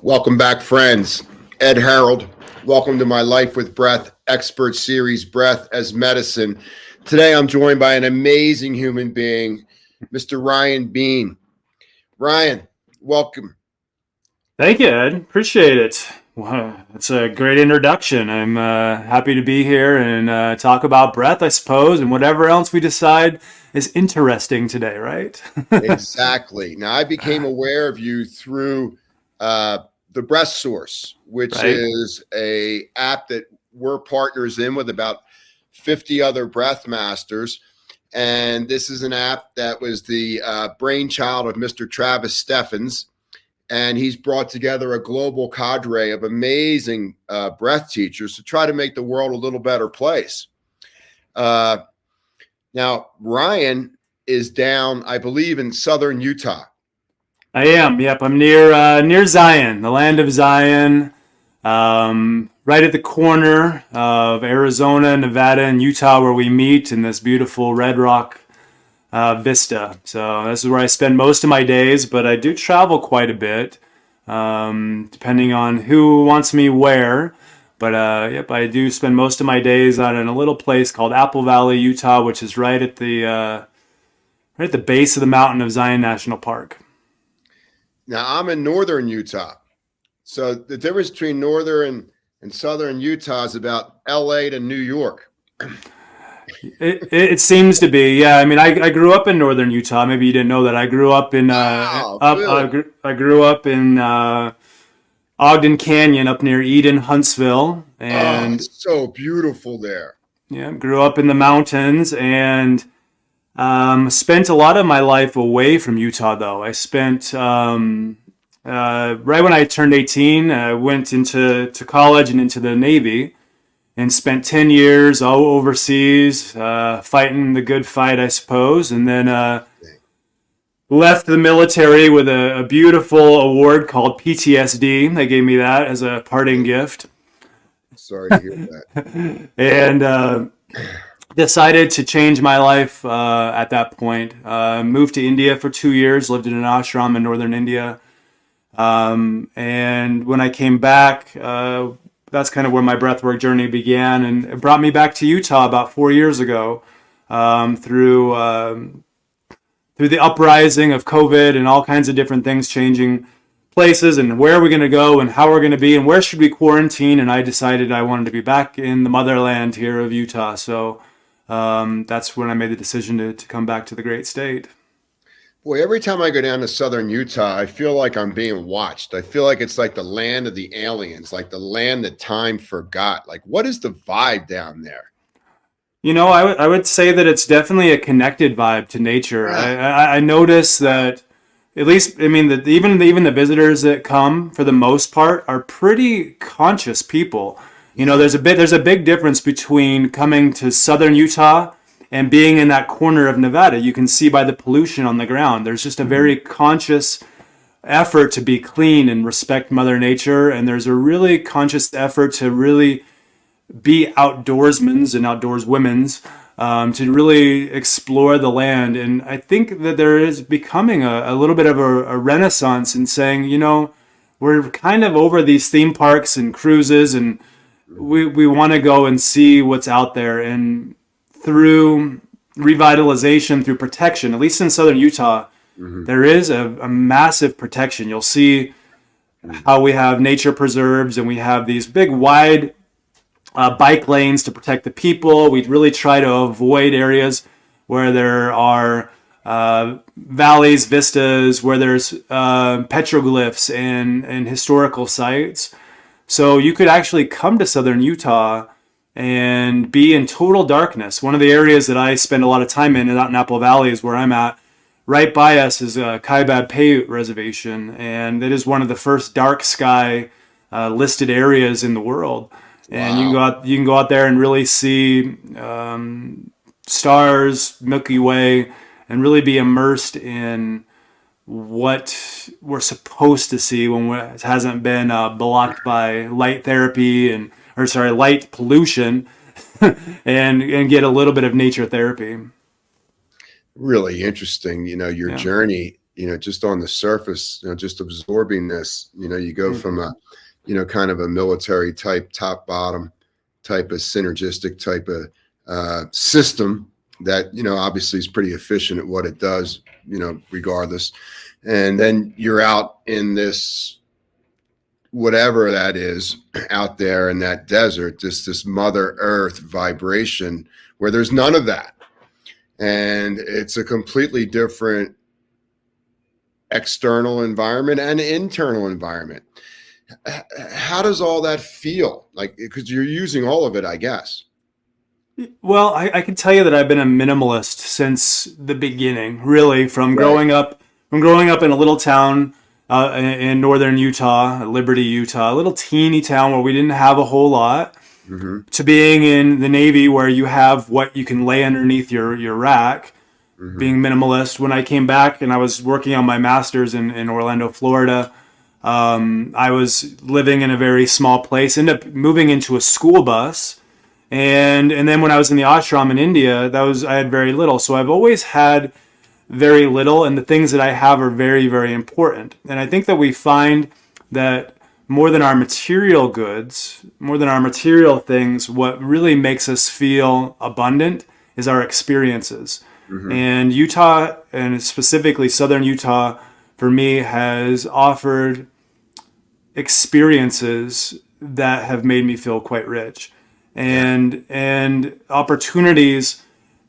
Welcome back, friends. Ed Harold. Welcome to my Life with Breath expert series, Breath as Medicine. Today, I'm joined by an amazing human being, Mr. Ryan Bean. Ryan, welcome. Thank you, Ed. Appreciate it. Wow, that's a great introduction. I'm happy to be here and talk about breath, I suppose, and whatever else we decide is interesting today, right? Exactly. Now, I became aware of you through the Breath Source, which Right? is a app that we're partners in with about 50 other breath masters. And this is an app that was the brainchild of Mr. Travis Steffens. And he's brought together a global cadre of amazing breath teachers to try to make the world a little better place. Now, Ryan is down, I believe, in southern Utah. I am. Yep, I'm near Zion, the land of Zion, right at the corner of Arizona, Nevada, and Utah, where we meet in this beautiful Red Rock vista. So this is where I spend most of my days, but I do travel quite a bit, depending on who wants me where. But yep, I do spend most of my days out in a little place called Apple Valley, Utah, which is right at the base of the mountain of Zion National Park. Now, I'm in northern Utah. So the difference between northern and southern Utah is about LA to New York. It seems to be, yeah. I mean, I grew up in northern Utah. Maybe you didn't know that. I grew up in Wow, up really? I grew up in Ogden Canyon up near Eden, Huntsville, Oh, and it's so beautiful there. yeah, grew up in the mountains and spent a lot of my life away from Utah. Though I spent right when I turned 18, I went into college and into the Navy and spent 10 years all overseas, fighting the good fight, I suppose, and then left the military with a beautiful award called PTSD. They gave me that as a parting gift. Sorry to hear that. And decided to change my life at that point. Moved to India for 2 years, lived in an ashram in northern India. And when I came back, that's kind of where my breathwork journey began, and it brought me back to Utah about 4 years ago through the uprising of COVID and all kinds of different things changing places and where we're going to go and how we're going to be and where should we quarantine. And I decided I wanted to be back in the motherland here of Utah. So that's when I made the decision to come back to the great state. Boy, every time I go down to southern Utah, I feel like I'm being watched. I feel like it's like the land of the aliens, like the land that time forgot. Like, what is the vibe down there? You know, I would say that it's definitely a connected vibe to nature. Yeah. I notice that at least, I mean, that even the visitors that come for the most part are pretty conscious people. You know, there's a big difference between coming to southern Utah and being in that corner of Nevada. You can see by the pollution on the ground. There's just a very conscious effort to be clean and respect Mother Nature, and there's a really conscious effort to really be outdoorsmen's and outdoorswomen's, to really explore the land. And I think that there is becoming a little bit of a renaissance in saying, you know, we're kind of over these theme parks and cruises, and we want to go and see what's out there. And through revitalization, through protection, at least in southern Utah, there is a massive protection. You'll see how we have nature preserves and we have these big wide bike lanes to protect the people. We really try to avoid areas where there are valleys, vistas, where there's petroglyphs and historical sites. So you could actually come to southern Utah and be in total darkness. One of the areas that I spend a lot of time in, out in Apple Valley, is where I'm at. Right by us is a Kaibab Paiute reservation, and it is one of the first dark sky listed areas in the world. And Wow. you can go out there and really see stars, Milky Way, and really be immersed in what we're supposed to see when it hasn't been blocked by light therapy light pollution, and get a little bit of nature therapy. Really interesting, your Yeah. journey. just on the surface, just absorbing this, you go from a, kind of a military type, top bottom type of synergistic type of system that, obviously is pretty efficient at what it does, regardless. And then you're out in this, whatever that is out there in that desert, just this Mother Earth vibration where there's none of that. And it's a completely different external environment and internal environment. How does all that feel? Like, because you're using all of it, I guess. Well, I can tell you that I've been a minimalist since the beginning, really, from growing up in a little town in northern Utah, Liberty, Utah, a little teeny town where we didn't have a whole lot, to being in the Navy where you have what you can lay underneath your rack, being minimalist. When I came back and I was working on my master's in Orlando, Florida, I was living in a very small place, ended up moving into a school bus. And then when I was in the ashram in India, I had very little. So I've always had very little, and the things that I have are very, very important. And I think that we find that more than our material goods, more than our material things, what really makes us feel abundant is our experiences. And Utah, and specifically Southern Utah, for me, has offered experiences that have made me feel quite rich. And opportunities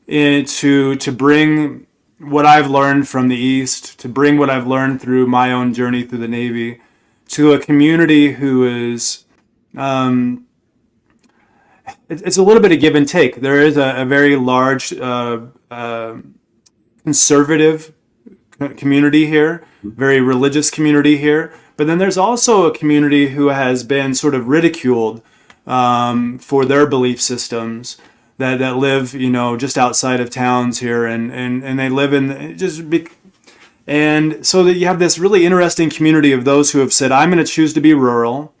to bring what I've learned from the East, to bring what I've learned through my own journey through the Navy, to a community who is, it's a little bit of give and take. There is a very large conservative community here, very religious community here, but then there's also a community who has been sort of ridiculed for their belief systems that live, just outside of towns here, and they live in and so that you have this really interesting community of those who have said, I'm going to choose to be rural,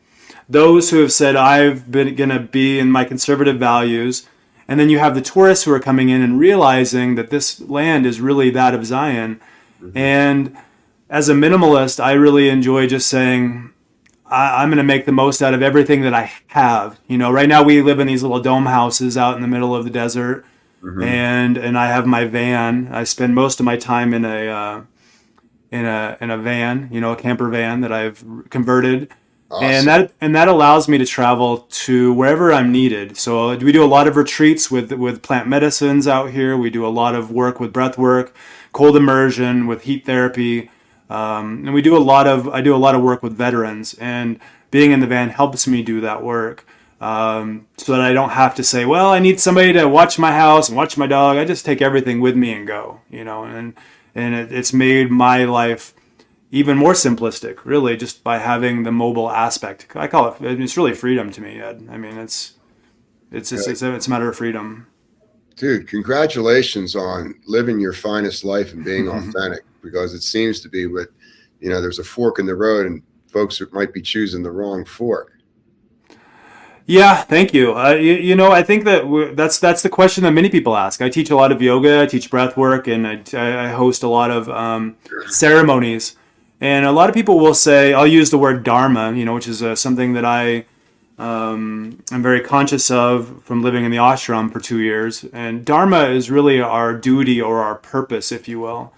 those who have said, I've been going to be in my conservative values, and then you have the tourists who are coming in and realizing that this land is really that of Zion. And as a minimalist, I really enjoy just saying, I'm going to make the most out of everything that I have. Right now we live in these little dome houses out in the middle of the desert, and I have my van. I spend most of my time in a van, a camper van that I've converted, awesome. and that allows me to travel to wherever I'm needed. So we do a lot of retreats with plant medicines out here. We do a lot of work with breath work, cold immersion, with heat therapy. And I do a lot of work with veterans, and being in the van helps me do that work, so that I don't have to say, well, I need somebody to watch my house and watch my dog. I just take everything with me and go, and it's made my life even more simplistic, really, just by having the mobile aspect. I call it's really freedom to me, Ed. I mean, it's a matter of freedom. Dude, congratulations on living your finest life and being authentic, because it seems to be there's a fork in the road and folks might be choosing the wrong fork. Yeah, thank you. I think that's the question that many people ask. I teach a lot of yoga, I teach breath work, and I host a lot of ceremonies. And a lot of people will say, I'll use the word dharma, which is something that I'm very conscious of from living in the ashram for 2 years. And dharma is really our duty or our purpose, if you will.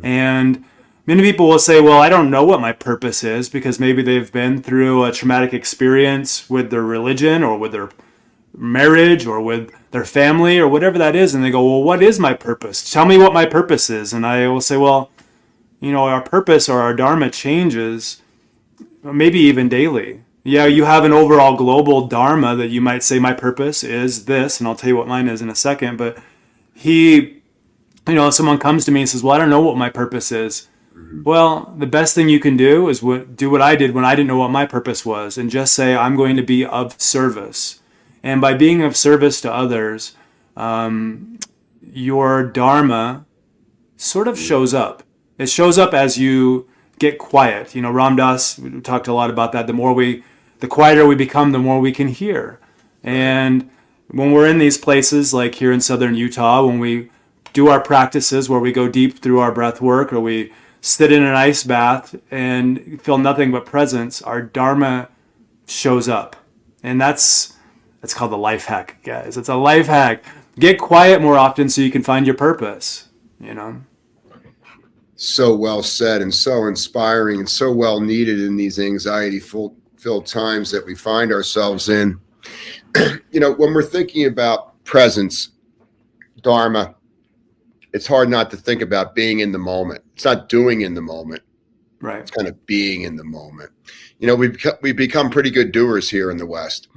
And many people will say, well, I don't know what my purpose is, because maybe they've been through a traumatic experience with their religion or with their marriage or with their family or whatever that is. And they go, well, what is my purpose? Tell me what my purpose is. And I will say, well, our purpose or our dharma changes maybe even daily. Yeah, you have an overall global dharma that you might say, my purpose is this, and I'll tell you what mine is in a second. But if someone comes to me and says, well, I don't know what my purpose is. Well, the best thing you can do is do what I did when I didn't know what my purpose was, and just say, I'm going to be of service. And by being of service to others, your dharma sort of shows up. It shows up as you get quiet. Ram Dass talked a lot about that. The quieter we become, the more we can hear. And when we're in these places, like here in southern Utah, when we do our practices where we go deep through our breath work, or we sit in an ice bath and feel nothing but presence, our Dharma shows up. And that's called the life hack, guys. It's a life hack. Get quiet more often so you can find your purpose, you know? So well said, and so inspiring, and so well needed in these anxiety-filled times that we find ourselves in. You know, when we're thinking about presence, Dharma, it's hard not to think about being in the moment. It's not doing in the moment. Right. It's kind of being in the moment. You know, we've become pretty good doers here in the West.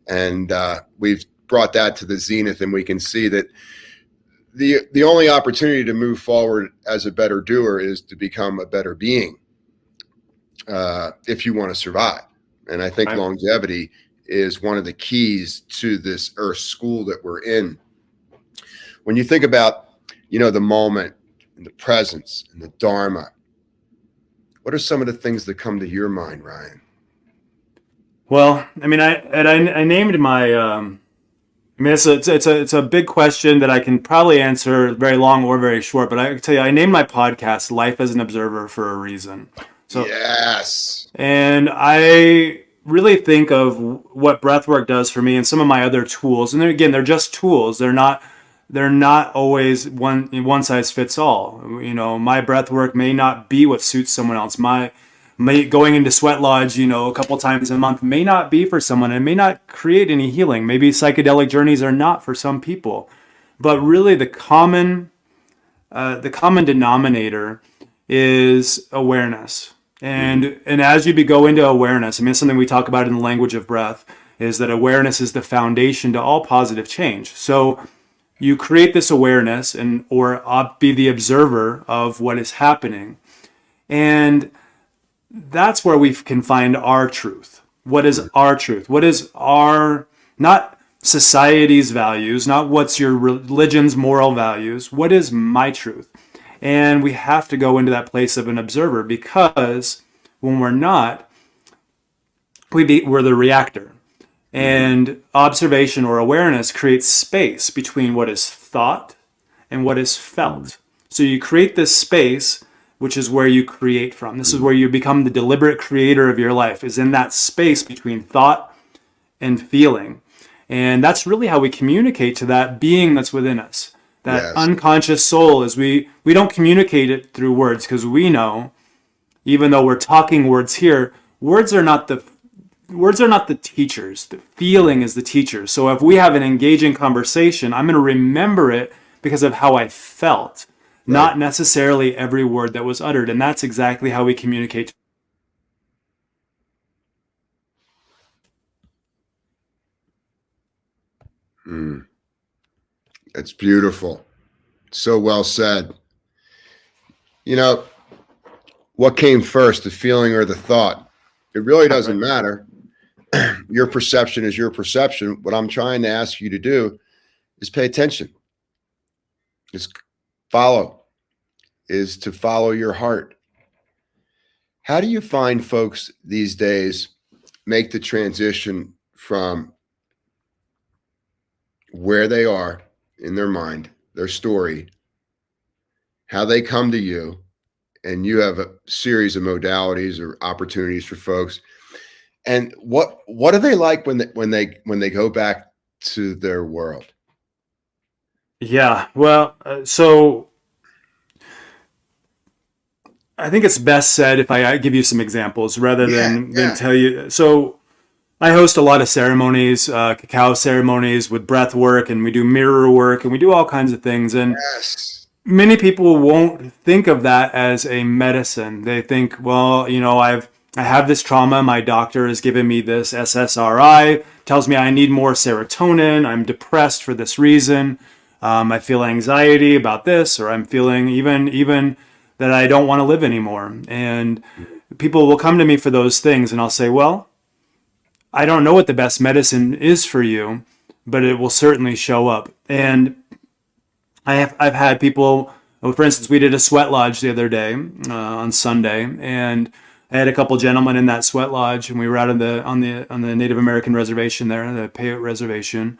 And we've brought that to the zenith, and we can see that the only opportunity to move forward as a better doer is to become a better being if you want to survive. And I think longevity is one of the keys to this Earth school that we're in. When you think about, you know, the moment and the presence and the Dharma, what are some of the things that come to your mind, Ryan? Well, I mean, I named my. I mean, it's a big question that I can probably answer very long or very short. But I can tell you, I named my podcast "Life as an Observer" for a reason. So yes, and I really think of what breathwork does for me and some of my other tools. And again, they're just tools. They're not always one size fits all. You know, my breathwork may not be what suits someone else. Going into sweat lodge, you know, a couple times a month may not be for someone. It may not create any healing. Maybe psychedelic journeys are not for some people. But really the common denominator is awareness. And as you go into awareness, I mean, it's something we talk about in the language of breath, is that awareness is the foundation to all positive change. So you create this awareness or be the observer of what is happening. And that's where we can find our truth. What is our truth? What is our, not society's values, not what's your religion's moral values. What is my truth? And we have to go into that place of an observer, because when we're not, we're the reactor. And observation or awareness creates space between what is thought and what is felt. So you create this space, which is where you create from. This is where you become the deliberate creator of your life, is in that space between thought and feeling. And that's really how we communicate to that being that's within us. That unconscious soul is we don't communicate it through words, because we know, even though we're talking words here, words are not the teachers. The feeling is the teacher. So if we have an engaging conversation, I'm going to remember it because of how I felt, not necessarily every word that was uttered. And that's exactly how we communicate. That's beautiful. So well said. You know, what came first, the feeling or the thought? It really doesn't matter. Your perception is your perception. What I'm trying to ask you to do is pay attention. Is to follow your heart. How do you find folks these days make the transition from where they are in their mind, their story, how they come to you, and you have a series of modalities or opportunities for folks? And what are they like when they go back to their world? Yeah, well, so I think it's best said if I give you some examples rather than tell you. So I host a lot of ceremonies, cacao ceremonies with breath work, and we do mirror work, and we do all kinds of things. And many people won't think of that as a medicine. They think, well, you know, I have this trauma. My doctor has given me this SSRI, tells me I need more serotonin. I'm depressed for this reason. I feel anxiety about this, or I'm feeling even that I don't want to live anymore. And people will come to me for those things, and I'll say, well, I don't know what the best medicine is for you, but it will certainly show up. And I've had people, for instance, we did a sweat lodge the other day on Sunday, and I had a couple gentlemen in that sweat lodge, and we were out on the Native American reservation there, the Paiute reservation,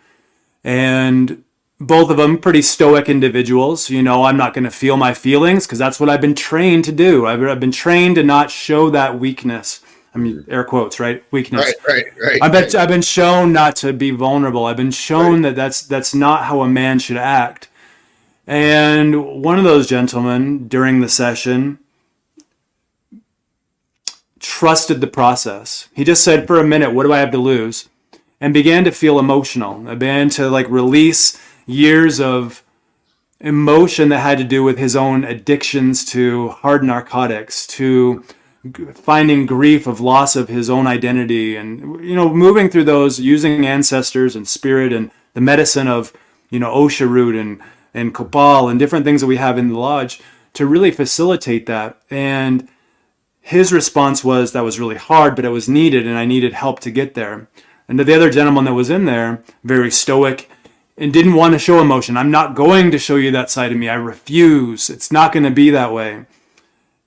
and both of them pretty stoic individuals. I'm not going to feel my feelings because that's what I've been trained to do. I've been trained to not show that weakness. I mean, air quotes, right? Weakness. I've been shown not to be vulnerable. I've been shown that that's not how a man should act. And one of those gentlemen during the session trusted the process. He just said, for a minute, what do I have to lose? And began to feel emotional. I began to release years of emotion that had to do with his own addictions to hard narcotics, to finding grief of loss of his own identity, and moving through those using ancestors and spirit and the medicine of osha root and copal and different things that we have in the lodge to really facilitate that. And his response was, that was really hard, but it was needed, and I needed help to get there. And the other gentleman that was in there, very stoic and didn't want to show emotion. I'm not going to show you that side of me. I refuse. It's not going to be that way.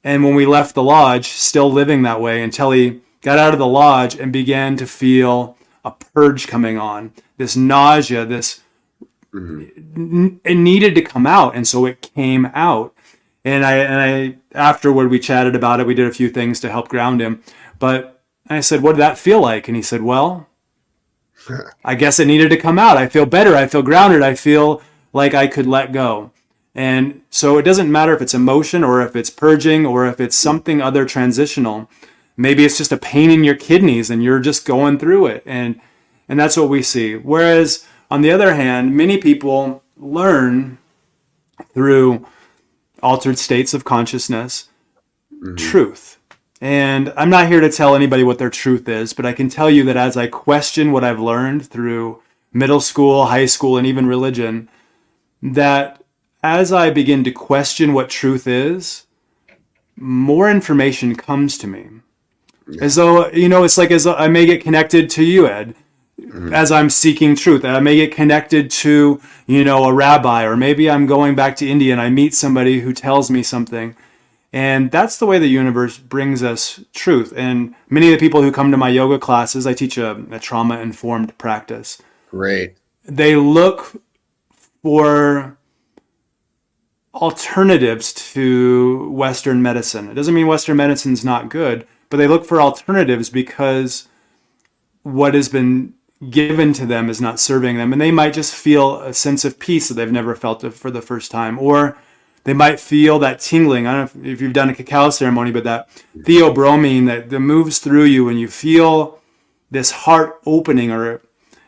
And when we left the lodge, still living that way until he got out of the lodge and began to feel a purge coming on, this nausea, this, it needed to come out. And so it came out. And I afterward, we chatted about it. We did a few things to help ground him. But I said, what did that feel like? And he said, well, I guess it needed to come out. I feel better. I feel grounded. I feel like I could let go. And so it doesn't matter if it's emotion or if it's purging or if it's something other transitional. Maybe it's just a pain in your kidneys and you're just going through it. And that's what we see. Whereas on the other hand, many people learn through altered states of consciousness, truth. And I'm not here to tell anybody what their truth is, but I can tell you that as I question what I've learned through middle school, high school, and even religion, that as I begin to question what truth is, more information comes to me. As though, it's like as I may get connected to you, Ed, as I'm seeking truth. I may get connected to, a rabbi, or maybe I'm going back to India and I meet somebody who tells me something. And that's the way the universe brings us truth. And many of the people who come to my yoga classes, I teach a trauma-informed practice. Great. They look for alternatives to Western medicine. It doesn't mean Western medicine's not good, but they look for alternatives because what has been given to them is not serving them. And they might just feel a sense of peace that they've never felt for the first time. Or they might feel that tingling. I don't know if you've done a cacao ceremony, but that theobromine that moves through you and you feel this heart opening or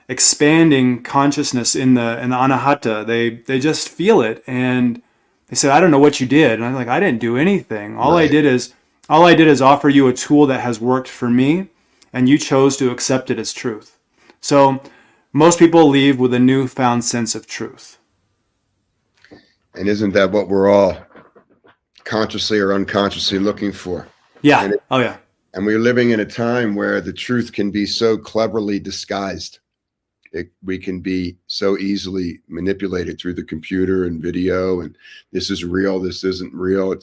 expanding consciousness in the anahata. They just feel it. And they said, I don't know what you did. And I'm like, I didn't do anything. All I did is offer you a tool that has worked for me, and you chose to accept it as truth. So most people leave with a newfound sense of truth. And isn't that what we're all consciously or unconsciously looking for? Yeah. Oh, yeah. And we're living in a time where the truth can be so cleverly disguised. We can be so easily manipulated through the computer and video, and this is real, this isn't real.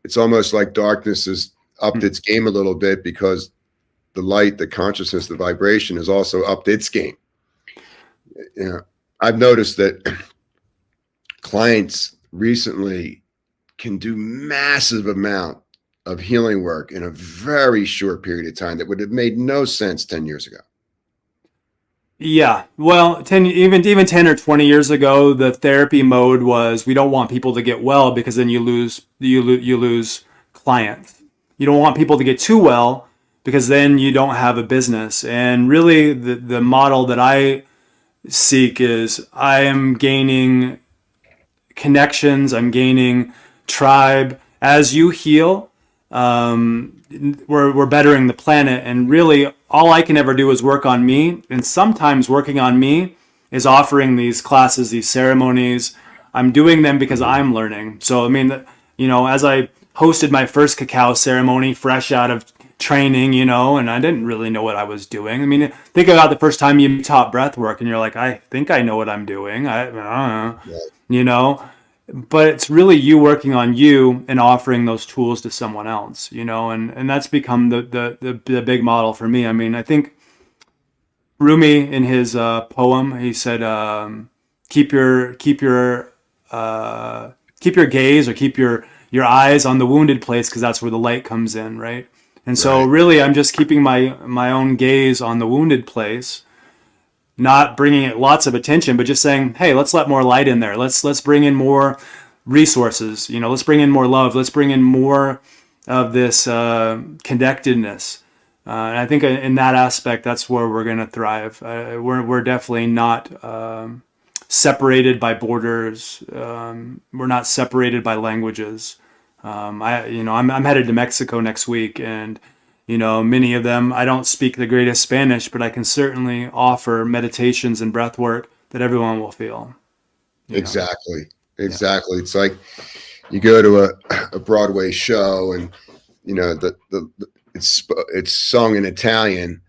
It's almost like darkness has upped its game a little bit because the light, the consciousness, the vibration has also upped its game. I've noticed that clients recently can do massive amount of healing work in a very short period of time that would have made no sense 10 years ago. Yeah. Well, 10 or 20 years ago, the therapy mode was we don't want people to get well because then you lose clients. You don't want people to get too well because then you don't have a business. And really the model that I seek is I am gaining connections, I'm gaining tribe. As you heal, we're bettering the planet, and really all I can ever do is work on me. And sometimes working on me is offering these classes, these ceremonies. I'm doing them because I'm learning. So I mean, as I hosted my first cacao ceremony fresh out of training, and I didn't really know what I was doing. I mean, think about the first time you taught breath work and you're like, I think I know what I'm doing. I don't know. But it's really you working on you and offering those tools to someone else, and that's become the big model for me. I mean, I think Rumi in his poem, he said, keep your gaze or keep your eyes on the wounded place, because that's where the light comes in, right? And so Right. really I'm just keeping my own gaze on the wounded place, not bringing it lots of attention, but just saying, hey, let's let more light in there. Let's bring in more resources. Let's bring in more love. Let's bring in more of this connectedness. And I think in that aspect, that's where we're going to thrive. We're definitely not separated by borders. We're not separated by languages. I'm headed to Mexico next week, and many of them, I don't speak the greatest Spanish, but I can certainly offer meditations and breath work that everyone will feel. Exactly. Yeah. Exactly. It's like you go to a Broadway show, and it's sung in Italian.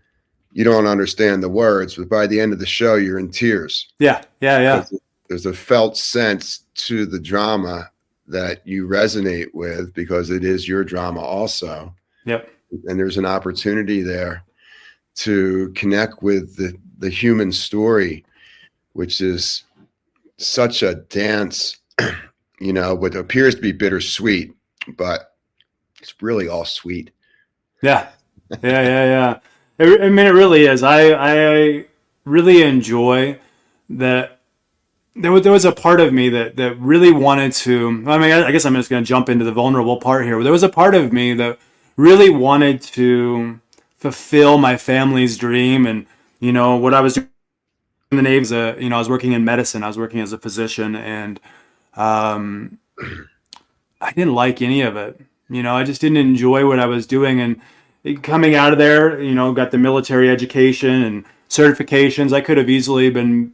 You don't understand the words, but by the end of the show, you're in tears. Yeah. There's a felt sense to the drama that you resonate with, because it is your drama also. Yep. And there's an opportunity there to connect with the human story, which is such a dance, what appears to be bittersweet, but it's really all sweet. Yeah. I mean, it really is. I really enjoy that. There was a part of me that really wanted to. I mean, I guess I'm just going to jump into the vulnerable part here. There was a part of me that really wanted to fulfill my family's dream, and what I was doing in the Navy. I was working in medicine. I was working as a physician, and um, I didn't like any of it. I just didn't enjoy what I was doing. And coming out of there, got the military education and certifications. I could have easily been,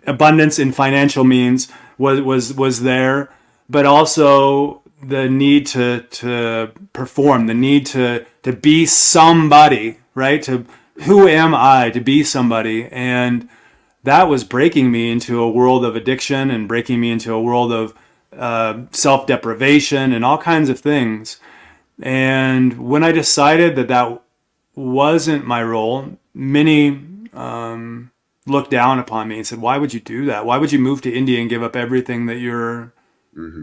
abundance in financial means was there, but also the need to perform, the need to be somebody, right? To who am I to be somebody? And that was breaking me into a world of addiction, and breaking me into a world of self-deprivation and all kinds of things. And when I decided that wasn't my role, many looked down upon me and said, why would you do that? Why would you move to India and give up everything that you're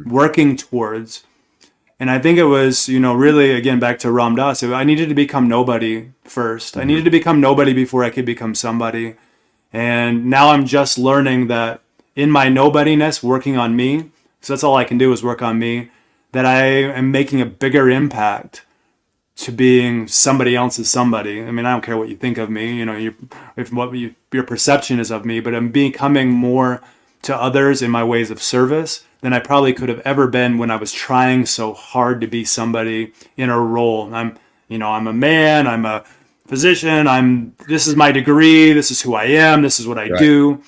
working towards? And I think it was, really, again, back to Ram Dass, I needed to become nobody first. I needed to become nobody before I could become somebody. And now I'm just learning that in my nobodiness, working on me, so that's all I can do is work on me, that I am making a bigger impact to being somebody else's somebody. I mean, I don't care what you think of me, your perception is of me, but I'm becoming more to others in my ways of service than I probably could have ever been when I was trying so hard to be somebody in a role. I'm a man, I'm a physician, this is my degree, this is who I am, this is what I do.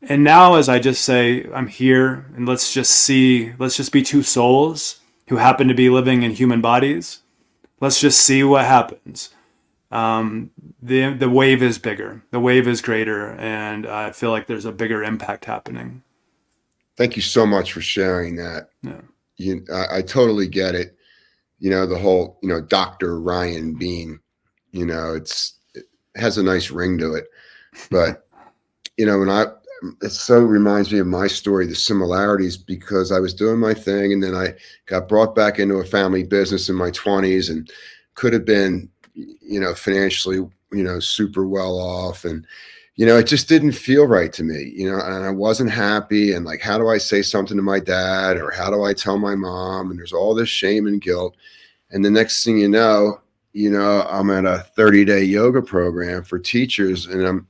And now, as I just say, I'm here, and let's just be two souls who happen to be living in human bodies. Let's just see what happens. The wave is bigger, the wave is greater, and I feel like there's a bigger impact happening. Thank you so much for sharing that. Yeah. I totally get it. The whole, Dr. Ryan Bean, it has a nice ring to it, but it so reminds me of my story, the similarities, because I was doing my thing, and then I got brought back into a family business in my 20s, and could have been, financially, super well off. And, it just didn't feel right to me, and I wasn't happy. And like, how do I say something to my dad, or how do I tell my mom? And there's all this shame and guilt. And the next thing you know, I'm at a 30-day yoga program for teachers, and I'm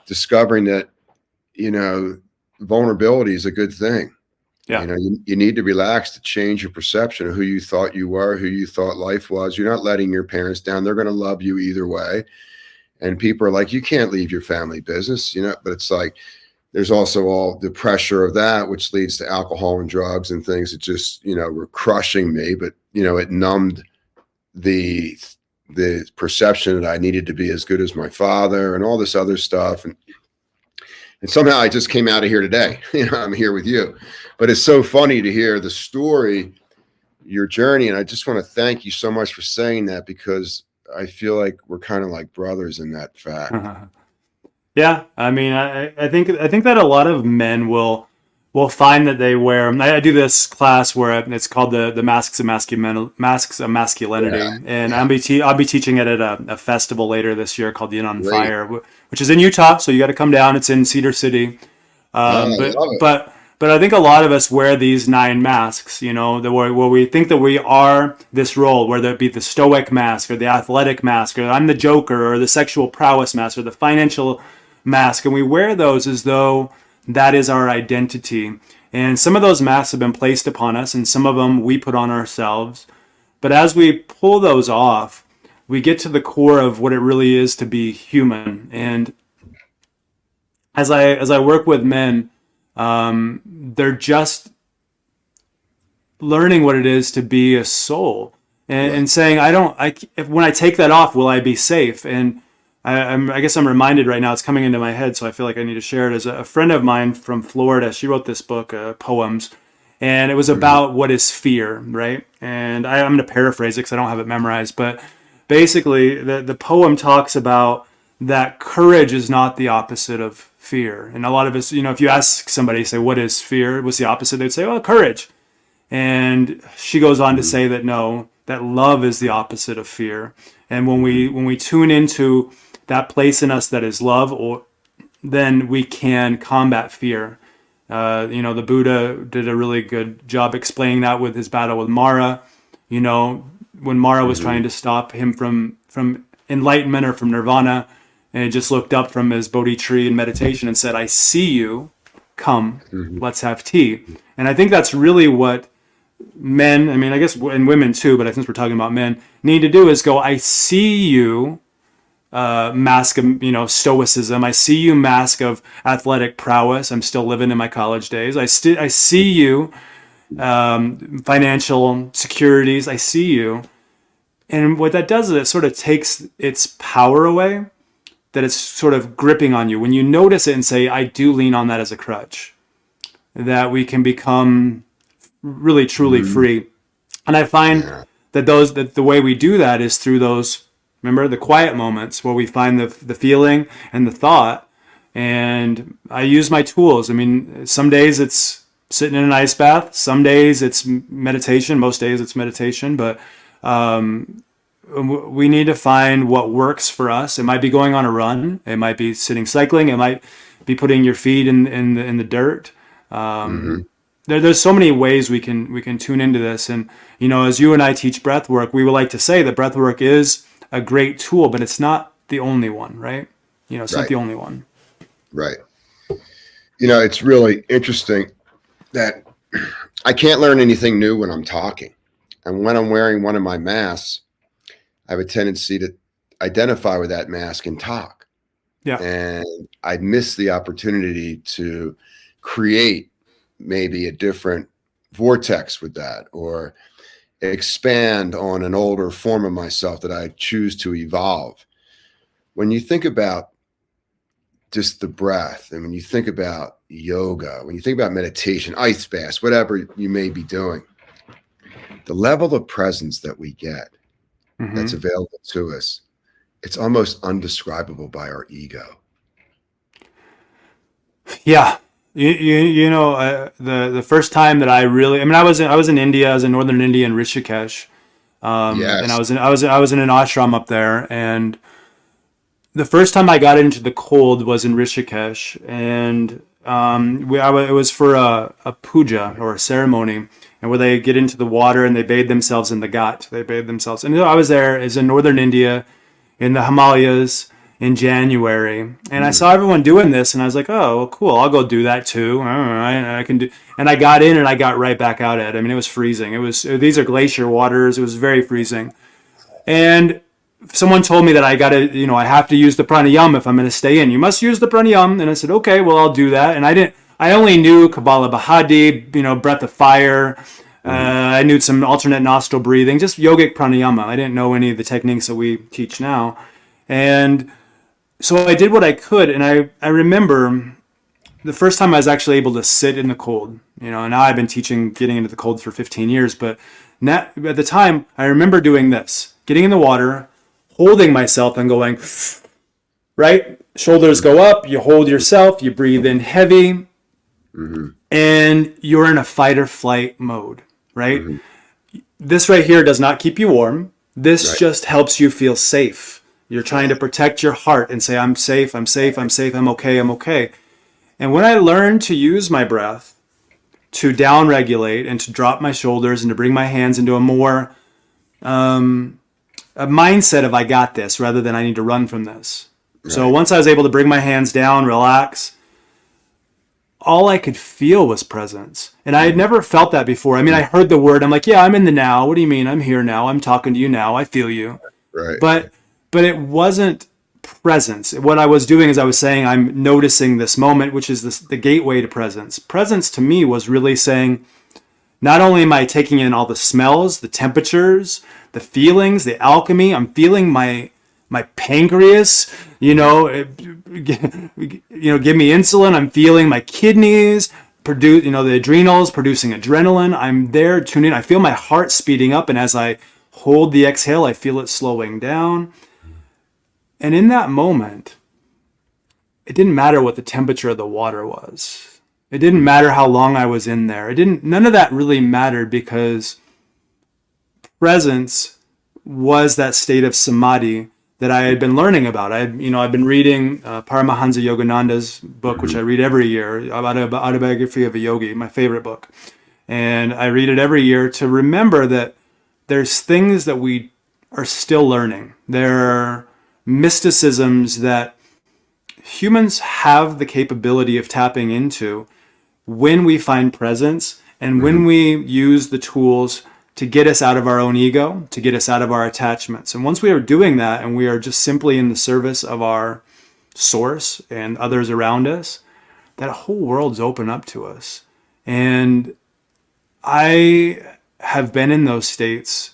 discovering that, vulnerability is a good thing. Yeah. You need to relax to change your perception of who you thought you were, who you thought life was. You're not letting your parents down. They're going to love you either way. And people are like, you can't leave your family business, but it's like, there's also all the pressure of that, which leads to alcohol and drugs and things that just, were crushing me. But, it numbed the perception that I needed to be as good as my father and all this other stuff. And somehow I just came out of here today. I'm here with you. But it's so funny to hear the story, your journey. And I just want to thank you so much for saying that, because I feel like we're kind of like brothers in that fact. Yeah, I mean, I think that a lot of men will find that they wear. I do this class where it's called the masks of Yeah, masculinity, and yeah, I'll be teaching it at a festival later this year called the In on great. Fire, which is in Utah. So you got to come down. It's in Cedar City. Oh, I But love it. I think a lot of us wear these nine masks, you know, where we think that we are this role, whether it be the stoic mask or the athletic mask, or I'm the joker, or the sexual prowess mask, or the financial mask, and we wear those as though that is our identity. And some of those masks have been placed upon us, and some of them we put on ourselves. But as we pull those off, we get to the core of what it really is to be human. And as I work with men, they're just learning what it is to be a soul, Right. and saying, I don't, if, when I take that off, will I be safe? And I guess I'm reminded right now, it's coming into my head, so I feel like I need to share it. As a friend of mine from Florida, she wrote this book, poems, and it was Hmm. about what is fear, right? And I'm going to paraphrase it because I don't have it memorized, but basically, the poem talks about that courage is not the opposite of fear. And a lot of us, you know, if you ask somebody, say, what is fear? What's the opposite? They'd say, well, courage. And she goes on to Hmm. say that no, that love is the opposite of fear. And when we tune into that place in us that is love, or then we can combat fear. You know, the Buddha did a really good job explaining that with his battle with Mara. You know, when Mara was Hmm. trying to stop him from enlightenment or from nirvana, and he just looked up from his Bodhi tree in meditation and said, "I see you. Come, Hmm. let's have tea." And I think that's really what men, I mean, I guess, and women too, but I think we're talking about men, need to do is go, I see you, mask of, you know, stoicism. I see you, mask of athletic prowess. I'm still living in my college days. I see you, financial securities. I see you. And what that does is it sort of takes its power away, that it's sort of gripping on you. When you notice it and say, I do lean on that as a crutch, that we can become really truly Hmm. free. And I find Yeah. that the way we do that is through those, remember, the quiet moments where we find the feeling and the thought. And I use my tools. I mean, some days it's sitting in an ice bath. Some days it's meditation. Most days it's meditation. But we need to find what works for us. It might be going on a run. It might be sitting cycling. It might be putting your feet in the dirt. Hmm. There's so many ways we can tune into this. And you know, as you and I teach breath work, we would like to say that breath work is a great tool, but it's not the only one, right? You know, it's not Right. the only one. Right. You know, it's really interesting that I can't learn anything new when I'm talking. And when I'm wearing one of my masks, I have a tendency to identify with that mask and talk. Yeah. And I miss the opportunity to create maybe a different vortex with that, or expand on an older form of myself that I choose to evolve. When you think about just the breath, and when you think about yoga, when you think about meditation, ice baths, whatever you may be doing, the level of presence that we get that's Hmm. available to us, it's almost undescribable by our ego. Yeah. You know, the first time that I really, I mean, I was in India. I was in northern India in Rishikesh, and Yes. I was in an ashram up there. And the first time I got into the cold was in Rishikesh, and it was for a puja or a ceremony, and where they get into the water and they bathe themselves in the ghat. They bathe themselves, and I was there. It's in northern India, in the Himalayas in January, and I Mm. saw everyone doing this, and I was like, "Oh, well, cool! I'll go do that too. I can do." And I got in, and I got right back out at it. I mean, it was freezing. It was these are glacier waters. It was very freezing, and someone told me that I got to, you know, I have to use the pranayama if I'm going to stay in. You must use the pranayama, and I said, okay, well, I'll do that. And I didn't. I only knew Kabbalah Bahadi, you know, breath of fire. Mhm. I knew some alternate nostril breathing, just yogic pranayama. I didn't know any of the techniques that we teach now. And so I did what I could, and I remember the first time I was actually able to sit in the cold. You know, and now I've been teaching getting into the cold for 15 years, but at the time I remember doing this, getting in the water, holding myself and going right, Shoulders go up, you hold yourself, you breathe in heavy, and you're in a fight or flight mode, right? This right here does not keep you warm. This just helps you feel safe. You're trying to protect your heart and say, I'm safe, I'm safe, I'm safe, I'm okay, I'm okay. And when I learned to use my breath to down-regulate and to drop my shoulders and to bring my hands into a more a mindset of I got this rather than I need to run from this. Right. So once I was able to bring my hands down, relax, all I could feel was presence. And I had never felt that before. I mean, I heard the word. I'm like, yeah, I'm in the now. What do you mean? I'm here now. I'm talking to you now. I feel you. Right. But it wasn't presence. What I was doing is I was saying I'm noticing this moment, which is the gateway to presence. Presence to me was really saying, not only am I taking in all the smells, the temperatures, the feelings, the alchemy, I'm feeling my pancreas, give me insulin. I'm feeling my kidneys produce, the adrenals producing adrenaline. I'm there tuning in. I feel my heart speeding up. And as I hold the exhale, I feel it slowing down. And in that moment, it didn't matter what the temperature of the water was. It didn't matter how long I was in there. None of that really mattered, because presence was that state of samadhi that I had been learning about. I've been reading Paramahansa Yogananda's book, which I read every year, about Autobiography of a Yogi, my favorite book. And I read it every year to remember that there's things that we are still learning. There are mysticisms that humans have the capability of tapping into when we find presence and when we use the tools to get us out of our own ego, to get us out of our attachments. And once we are doing that and we are just simply in the service of our source and others around us, that whole world's open up to us. And I have been in those states,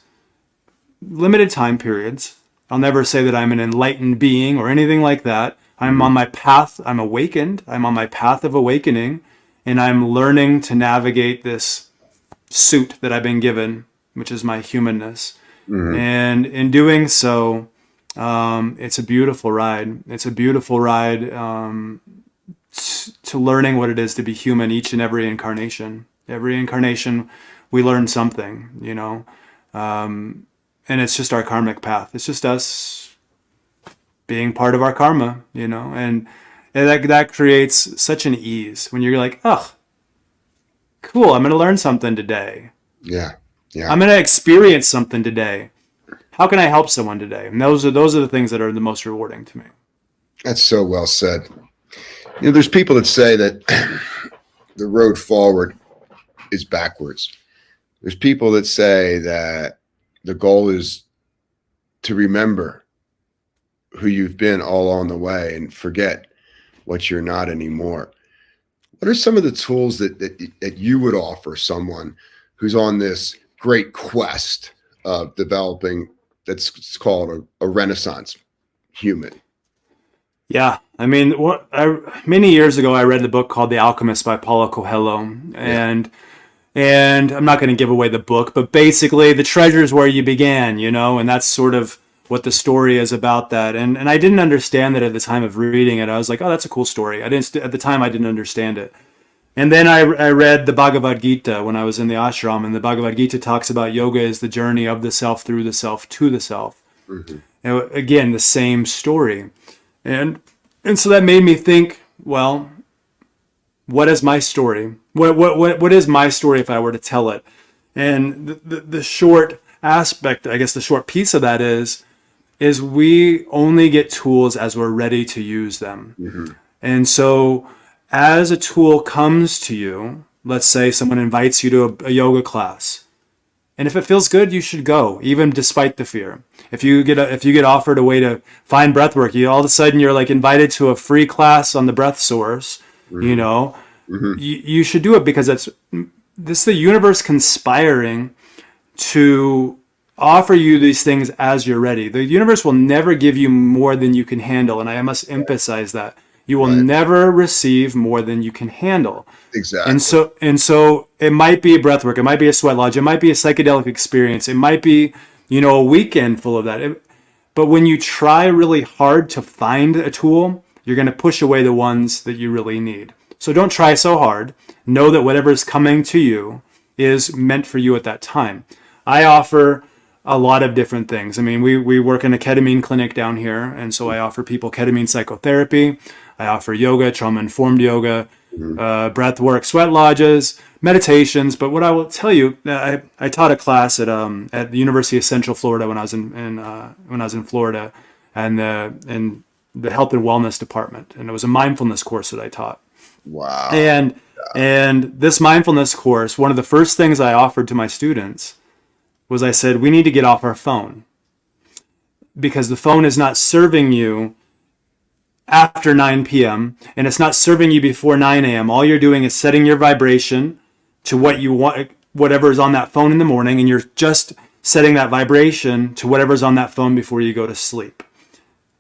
limited time periods. I'll never say that I'm an enlightened being or anything like that. I'm on my path. I'm awakened. I'm on my path of awakening, and I'm learning to navigate this suit that I've been given, which is my humanness. And in doing so, it's a beautiful ride. It's a beautiful ride to learning what it is to be human each and every incarnation. Every incarnation, we learn something, and it's just our karmic path. It's just us being part of our karma, and that creates such an ease when you're like, oh, cool, I'm going to learn something today. Yeah. I'm going to experience something today. How can I help someone today? And those are the things that are the most rewarding to me. That's so well said. There's people that say that the road forward is backwards. There's people that say that the goal is to remember who you've been all along the way and forget what you're not anymore. What are some of the tools that you would offer someone who's on this great quest of developing, that's called a Renaissance human? Yeah. I mean, many years ago, I read the book called The Alchemist by Paulo Coelho. And I'm not going to give away the book, but basically the treasure's where you began, and that's sort of what the story is about that. And I didn't understand that at the time of reading it. I was like, oh, that's a cool story. At the time, I didn't understand it. And then I read the Bhagavad Gita when I was in the ashram, and the Bhagavad Gita talks about yoga as the journey of the self through the self to the self. And again, the same story. And so that made me think, well, what is my story? What is my story if I were to tell it? And the short aspect, I guess the short piece of that is we only get tools as we're ready to use them. And so as a tool comes to you, let's say someone invites you to a yoga class, and if it feels good, you should go, even despite the fear. If you get offered a way to find breathwork, all of a sudden you're like invited to a free class on the breath source, you should do it, because this is the universe conspiring to offer you these things as you're ready. The universe will never give you more than you can handle, and I must emphasize that. You will never receive more than you can handle. Exactly. And so it might be a breathwork, it might be a sweat lodge, it might be a psychedelic experience, it might be, a weekend full of that. But when you try really hard to find a tool, you're going to push away the ones that you really need. So don't try so hard. Know that whatever is coming to you is meant for you at that time. I offer a lot of different things. I mean, we work in a ketamine clinic down here, and so I offer people ketamine psychotherapy. I offer yoga, trauma-informed yoga, breath work, sweat lodges, meditations. But what I will tell you, I taught a class at the University of Central Florida when I was in Florida, and in the health and wellness department, and it was a mindfulness course that I taught. Wow. And this mindfulness course, one of the first things I offered to my students was I said, we need to get off our phone, because the phone is not serving you after 9 p.m. and it's not serving you before 9 a.m. All you're doing is setting your vibration to what you want, whatever is on that phone in the morning, and you're just setting that vibration to whatever's on that phone before you go to sleep.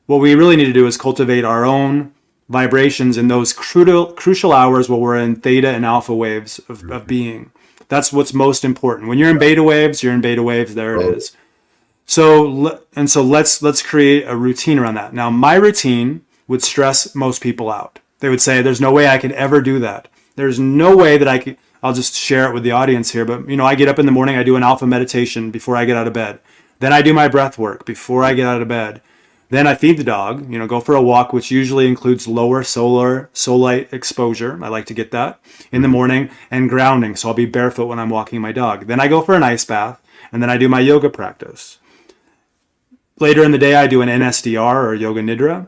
What we really need to do is cultivate our own vibrations in those crucial hours where we're in theta and alpha waves of being. That's what's most important. When you're in beta waves, you're in beta waves. There it is. So let's create a routine around that. Now, my routine would stress most people out. They would say, there's no way I could ever do that. There's no way that I could. I'll just share it with the audience here. But, I get up in the morning, I do an alpha meditation before I get out of bed. Then I do my breath work before I get out of bed. Then I feed the dog, go for a walk, which usually includes lower sunlight exposure. I like to get that in the morning, and grounding. So I'll be barefoot when I'm walking my dog. Then I go for an ice bath, and then I do my yoga practice. Later in the day, I do an NSDR or yoga nidra.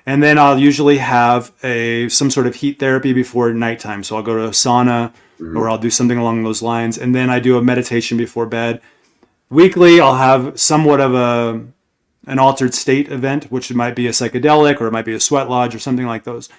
And then I'll usually have some sort of heat therapy before nighttime. So I'll go to a sauna, or I'll do something along those lines. And then I do a meditation before bed. Weekly, I'll have somewhat of an altered state event, which might be a psychedelic, or it might be a sweat lodge or something like those.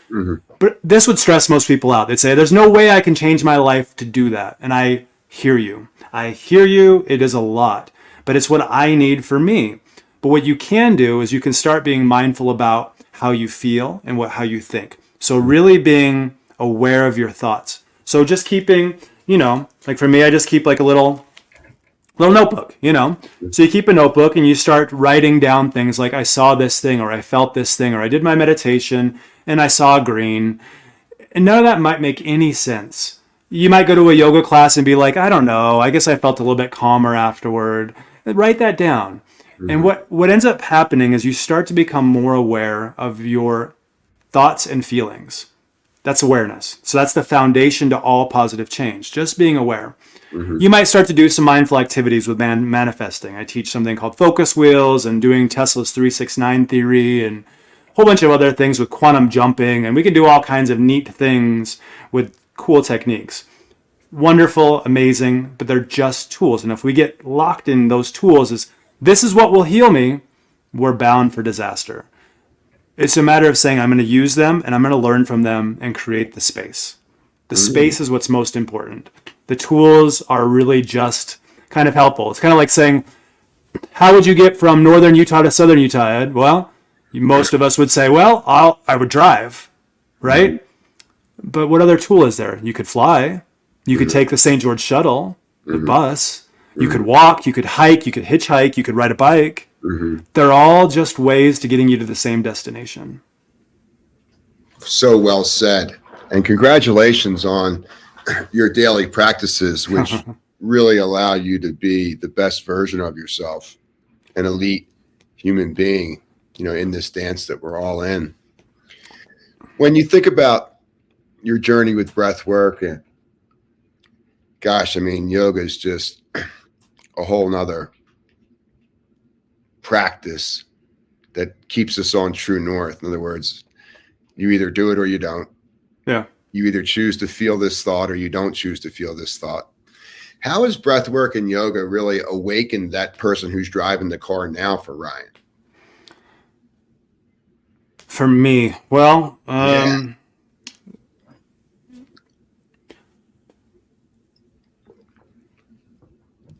But this would stress most people out. They'd say, there's no way I can change my life to do that. And I hear you. It is a lot, but it's what I need for me. But what you can do is you can start being mindful about how you feel and how you think. So really being aware of your thoughts. So just keeping, like for me, I just keep like a little notebook, So you keep a notebook and you start writing down things like, I saw this thing, or I felt this thing, or I did my meditation and I saw green. And none of that might make any sense. You might go to a yoga class and be like, I don't know, I guess I felt a little bit calmer afterward. Write that down. And what ends up happening is you start to become more aware of your thoughts and feelings. That's awareness. So that's the foundation to all positive change, just being aware. You might start to do some mindful activities with manifesting. I teach something called focus wheels and doing Tesla's 369 theory and a whole bunch of other things with quantum jumping. And we can do all kinds of neat things with cool techniques. Wonderful, amazing, but they're just tools. And if we get locked in those tools this is what will heal me, we're bound for disaster. It's a matter of saying, I'm going to use them and I'm going to learn from them and create the space. The space is what's most important. The tools are really just kind of helpful. It's kind of like saying, how would you get from northern Utah to southern Utah, Ed? Well, most of us would say, I would drive, right? But what other tool is there? You could fly. You could take the St. George shuttle, the bus. You could walk, you could hike, you could hitchhike, you could ride a bike. They're all just ways to getting you to the same destination. So well said. And congratulations on your daily practices, which really allow you to be the best version of yourself, an elite human being, in this dance that we're all in. When you think about your journey with breath work, and yoga is just a whole nother practice that keeps us on true north. In other words, you either do it or you don't. Yeah. You either choose to feel this thought or you don't choose to feel this thought. How has breath work and yoga really awakened that person who's driving the car now for Ryan? For me,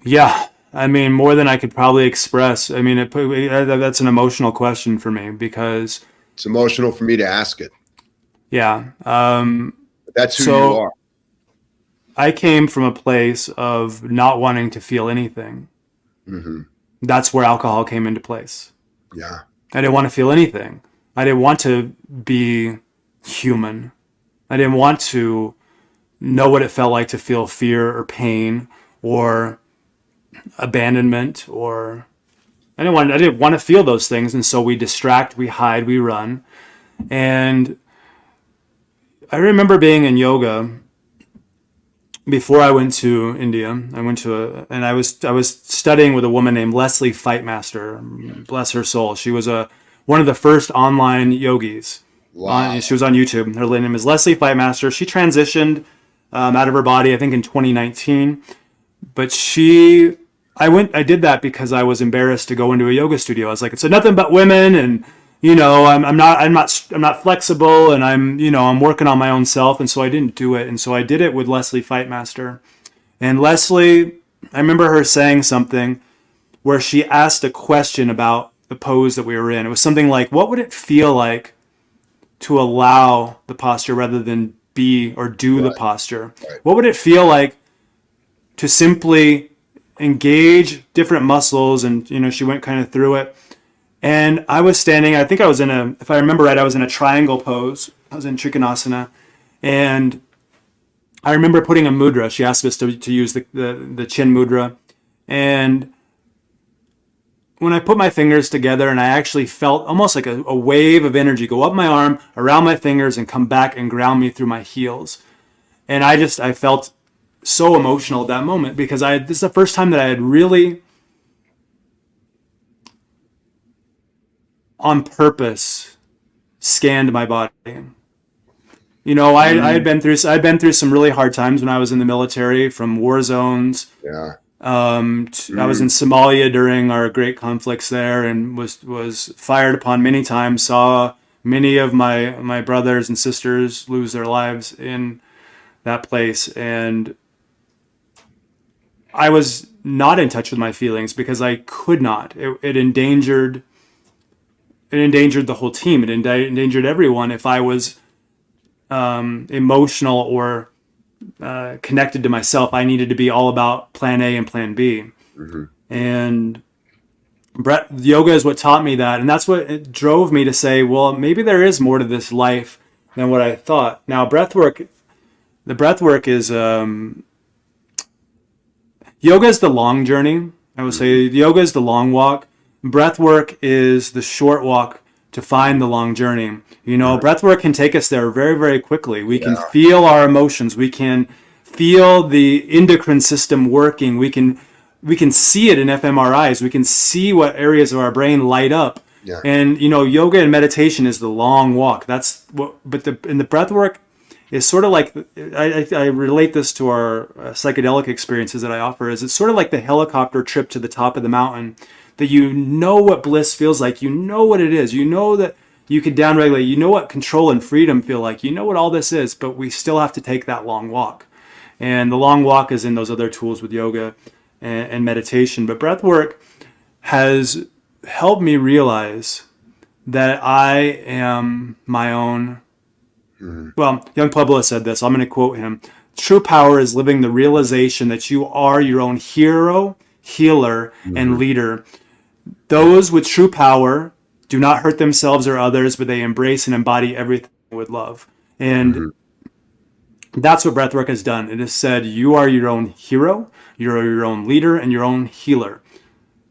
yeah, more than I could probably express. That's an emotional question for me because it's emotional for me to ask it. Yeah. That's who you are. I came from a place of not wanting to feel anything. That's where alcohol came into place. Yeah. I didn't want to feel anything. I didn't want to be human. I didn't want to know what it felt like to feel fear or pain or abandonment, or I didn't want to feel those things. And so we distract, we hide, we run. And I remember being in yoga before I went to India. I was studying with a woman named Leslie Fightmaster, bless her soul. She was one of the first online yogis. Wow. She was on YouTube. Her name is Leslie Fightmaster. She transitioned out of her body, I think, in 2019. But I did that because I was embarrassed to go into a yoga studio. I was like, it's nothing but women, and I'm not flexible, and I'm working on my own self, and so I didn't do it. And so I did it with Leslie Fightmaster. And Leslie, I remember her saying something where she asked a question about the pose that we were in. It was something like, what would it feel like to allow the posture rather than be or do the posture? Right. What would it feel like to simply engage different muscles? And she went kind of through it, and I was standing, I think I was if I remember right, I was in a triangle pose. I was in Trikonasana, and I remember putting a mudra. She asked us to use the chin mudra, and when I put my fingers together, and I actually felt almost like a wave of energy go up my arm, around my fingers, and come back and ground me through my heels. And I felt so emotional at that moment, because this is the first time that I had really on purpose scanned my body. I'd been through some really hard times when I was in the military, from war zones. Yeah. I was in Somalia during our great conflicts there, and was fired upon many times, saw many of my brothers and sisters lose their lives in that place. And I was not in touch with my feelings because I could not. It endangered the whole team. It endangered everyone if I was emotional or connected to myself. I needed to be all about plan A and plan B. Mm-hmm. And yoga is what taught me that. And that's what it drove me to say, well, maybe there is more to this life than what I thought. Now, the breathwork is, yoga is the long journey. I would say yoga is the long walk. Breathwork is the short walk to find the long journey. Breathwork can take us there very, very quickly. We can feel our emotions. We can feel the endocrine system working. We can see it in fMRIs. We can see what areas of our brain light up. Yeah. And yoga and meditation is the long walk. But the breathwork is sort of like, I relate this to our psychedelic experiences that I offer. It's sort of like the helicopter trip to the top of the mountain. That what bliss feels like, what it is, that you can downregulate, what control and freedom feel like, what all this is, but we still have to take that long walk. And the long walk is in those other tools with yoga and meditation. But breath work has helped me realize that I am my own. Well, young Pueblo said this, I'm going to quote him. True power is living the realization that you are your own hero, healer, and leader. Those with true power do not hurt themselves or others, but they embrace and embody everything with love. And that's what breathwork has done. It has said, you are your own hero, you're your own leader, and your own healer.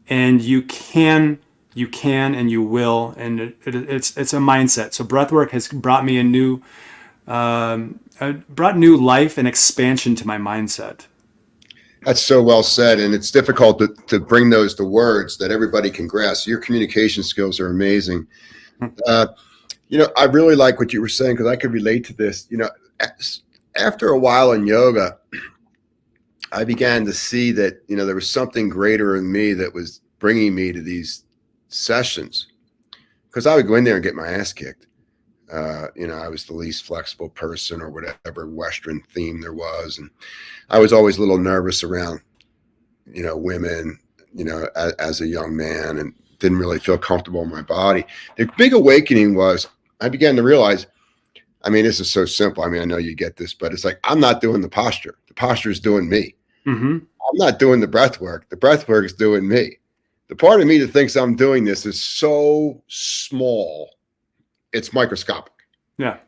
And you can, and you will. And it's a mindset. So breathwork has brought me brought new life and expansion to my mindset. That's so well said. And it's difficult to bring those to words that everybody can grasp. Your communication skills are amazing. I really like what you were saying, because I could relate to this. After a while in yoga, I began to see that, there was something greater in me that was bringing me to these sessions, because I would go in there and get my ass kicked. I was the least flexible person, or whatever Western theme there was. And I was always a little nervous around, women, as a young man, and didn't really feel comfortable in my body. The big awakening was I began to realize, this is so simple. I know you get this, but it's like, I'm not doing the posture. The posture is doing me. Mm-hmm. I'm not doing the breath work. The breath work is doing me. The part of me that thinks I'm doing this is so small it's microscopic. Yeah.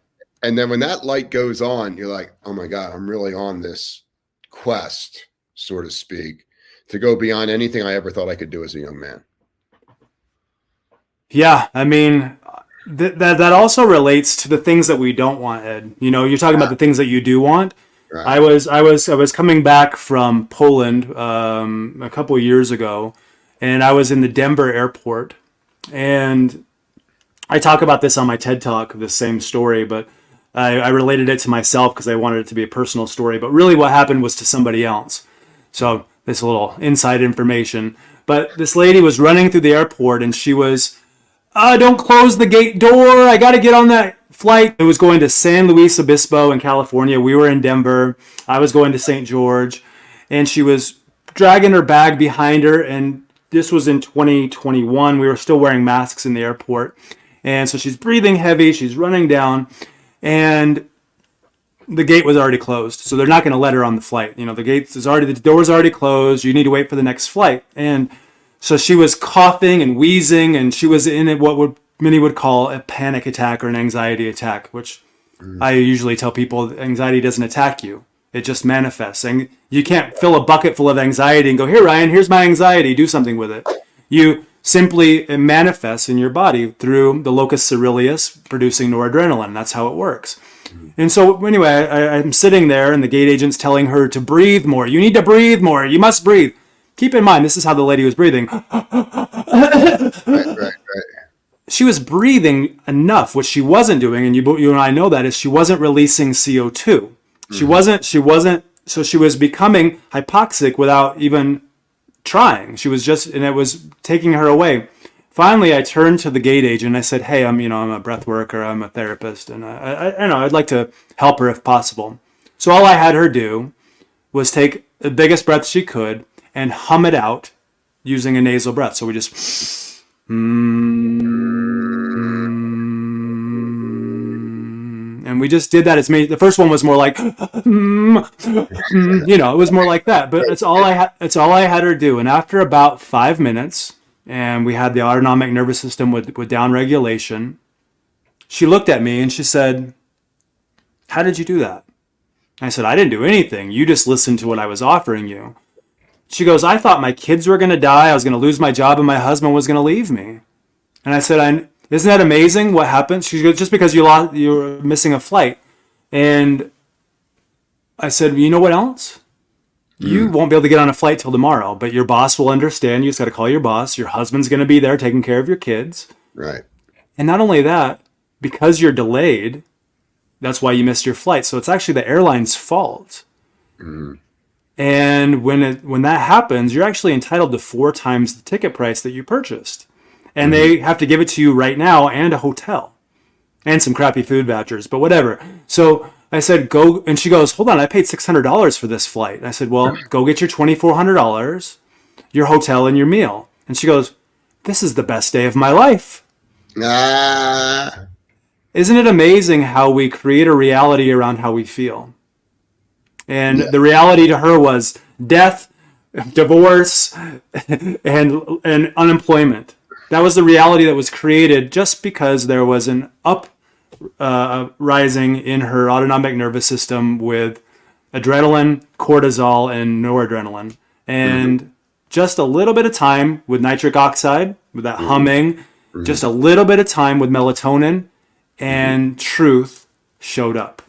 And then when that light goes on, you're like, oh my God, I'm really on this quest, so to speak, to go beyond anything I ever thought I could do as a young man. Yeah, I mean, that also relates to the things that we don't want, Ed. You know, you're talking about the things that you do want. Right. I was coming back from Poland a couple of years ago, and I was in the Denver airport, and I talk about this on my TED Talk, the same story, but I related it to myself because I wanted it to be a personal story. But really, what happened was to somebody else. So this little inside information. But this lady was running through the airport, and she was, don't close the gate door. I got to get on that flight. It was going to San Luis Obispo in California. We were in Denver. I was going to St. George. And she was dragging her bag behind her. And this was in 2021. We were still wearing masks in the airport. And so she's breathing heavy. She's running down. And the gate was already closed. So they're not going to let her on the flight. You know, the door's already closed. You need to wait for the next flight. And so she was coughing and wheezing, and she was in many would call a panic attack or an anxiety attack, which I usually tell people anxiety doesn't attack you. It just manifests. And you can't fill a bucket full of anxiety and go, here, Ryan, here's my anxiety. Do something with it. It manifests in your body through the locus ceruleus producing noradrenaline. That's how it works. And so anyway, I'm sitting there, and the gate agent's telling her to breathe more. You need to breathe more. You must breathe. Keep in mind, this is how the lady was breathing. Right. She was breathing enough. What she wasn't doing, and you and I know that, is she wasn't releasing CO2. She wasn't. So she was becoming hypoxic without even trying. She was just, and it was taking her away. Finally, I turned to the gate agent. I said, "Hey, I'm a breath worker. I'm a therapist, and I'd like to help her if possible." So all I had her do was take the biggest breath she could and hum it out using a nasal breath. So we just, and we just did that. The first one was more like, it was more like that. But it's all I had her do. And after about 5 minutes, and we had the autonomic nervous system with down regulation, she looked at me and she said, "How did you do that?" I said, "I didn't do anything. You just listened to what I was offering you." She goes, "I thought my kids were going to die. I was going to lose my job and my husband was going to leave me." And I said, "Isn't that amazing what happened?" She goes, "Just because you're missing a flight." And I said, "You know what else? You won't be able to get on a flight till tomorrow, but your boss will understand. You just got to call your boss. Your husband's going to be there taking care of your kids." Right. And not only that, because you're delayed, that's why you missed your flight. So it's actually the airline's fault. And when that happens, you're actually entitled to 4 times the ticket price that you purchased. And they have to give it to you right now, and a hotel and some crappy food vouchers, but whatever. So I said, go. And she goes, "Hold on, I paid $600 for this flight." And I said, "Well, go get your $2,400, your hotel and your meal." And she goes, "This is the best day of my life." Isn't it amazing how we create a reality around how we feel? And the reality to her was death, divorce, and unemployment. That was the reality that was created just because there was an rising in her autonomic nervous system with adrenaline, cortisol, and noradrenaline. And just a little bit of time with nitric oxide, with that humming, just a little bit of time with melatonin, and truth showed up.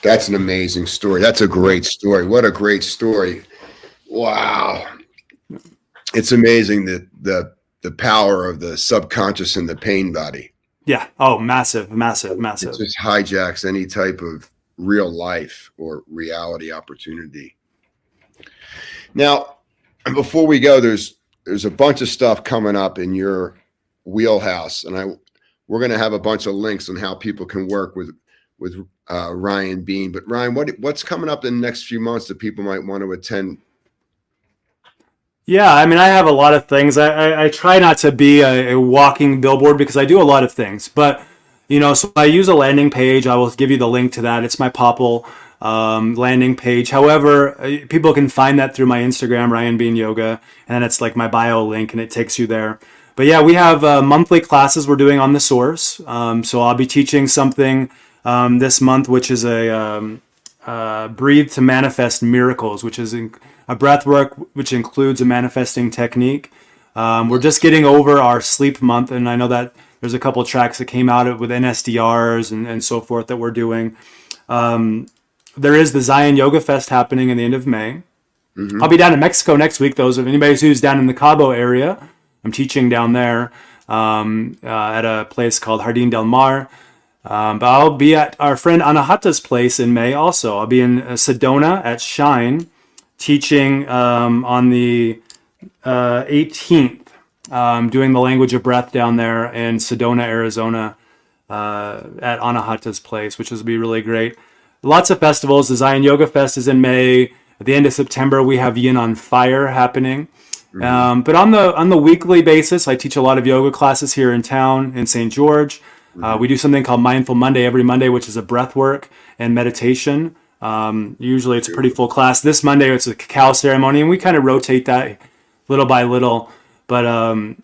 That's an amazing story. That's a great story. What a great story. Wow. It's amazing that the power of the subconscious and the pain body. Yeah. Oh, massive. It just hijacks any type of real life or reality opportunity. Now, before we go, there's a bunch of stuff coming up in your wheelhouse, and we're going to have a bunch of links on how people can work with Ryan Bean. But Ryan, what's coming up in the next few months that people might want to attend? Yeah, I mean, I have a lot of things. I try not to be a walking billboard because I do a lot of things. But, so I use a landing page. I will give you the link to that. It's my Popple landing page. However, people can find that through my Instagram, Ryan Bean Yoga. And then it's like my bio link and it takes you there. But yeah, we have monthly classes we're doing on the source. So I'll be teaching something this month, which is a breathe to manifest miracles, which is a breath work, which includes a manifesting technique. We're just getting over our sleep month, and I know that there's a couple of tracks that came out with NSDRs and so forth that we're doing. There is the Zion Yoga Fest happening in the end of May. I'll be down in Mexico next week. Those of anybody who's down in the Cabo area, I'm teaching down there at a place called Jardín del Mar. But I'll be at our friend Anahata's place in May also. I'll be in Sedona at Shine teaching on the 18th, doing the language of breath down there in Sedona, Arizona at Anahata's place, which will be really great. Lots of festivals. The Zion Yoga Fest is in May. At the end of September, we have Yin on Fire happening. But on the weekly basis, I teach a lot of yoga classes here in town in St. George. We do something called Mindful Monday every Monday, which is a breath work and meditation. Usually it's a pretty full class. This Monday it's a cacao ceremony, and we kind of rotate that little by little. But I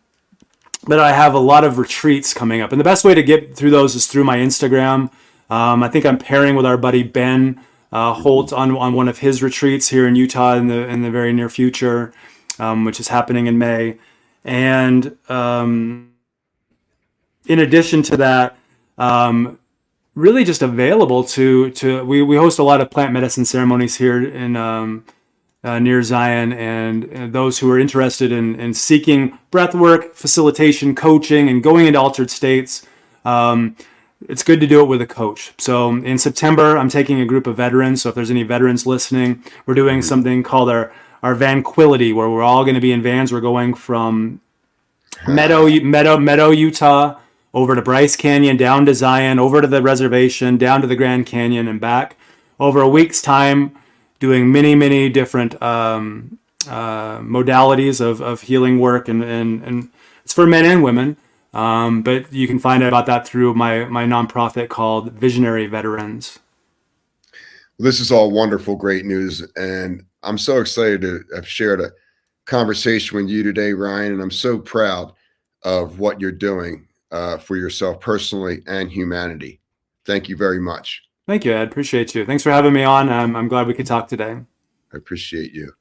have a lot of retreats coming up, and the best way to get through those is through my Instagram. I think I'm pairing with our buddy Ben Holt on one of his retreats here in Utah in the very near future, which is happening in May. And in addition to that, really just available to we host a lot of plant medicine ceremonies here in near Zion, and those who are interested in seeking breath work, facilitation, coaching, and going into altered states. It's good to do it with a coach. So in September, I'm taking a group of veterans. So if there's any veterans listening, we're doing something called our Vanquility, where we're all going to be in vans. We're going from Meadow, Utah, over to Bryce Canyon, down to Zion, over to the reservation, down to the Grand Canyon, and back over a week's time, doing many different modalities of healing work, and it's for men and women. But you can find out about that through my nonprofit called Visionary Veterans. This is all wonderful, great news. And I'm so excited to have shared a conversation with you today, Ryan. And I'm so proud of what you're doing for yourself personally and humanity. Thank you very much. Thank you, Ed. Appreciate you. Thanks for having me on. I'm glad we could talk today. I appreciate you.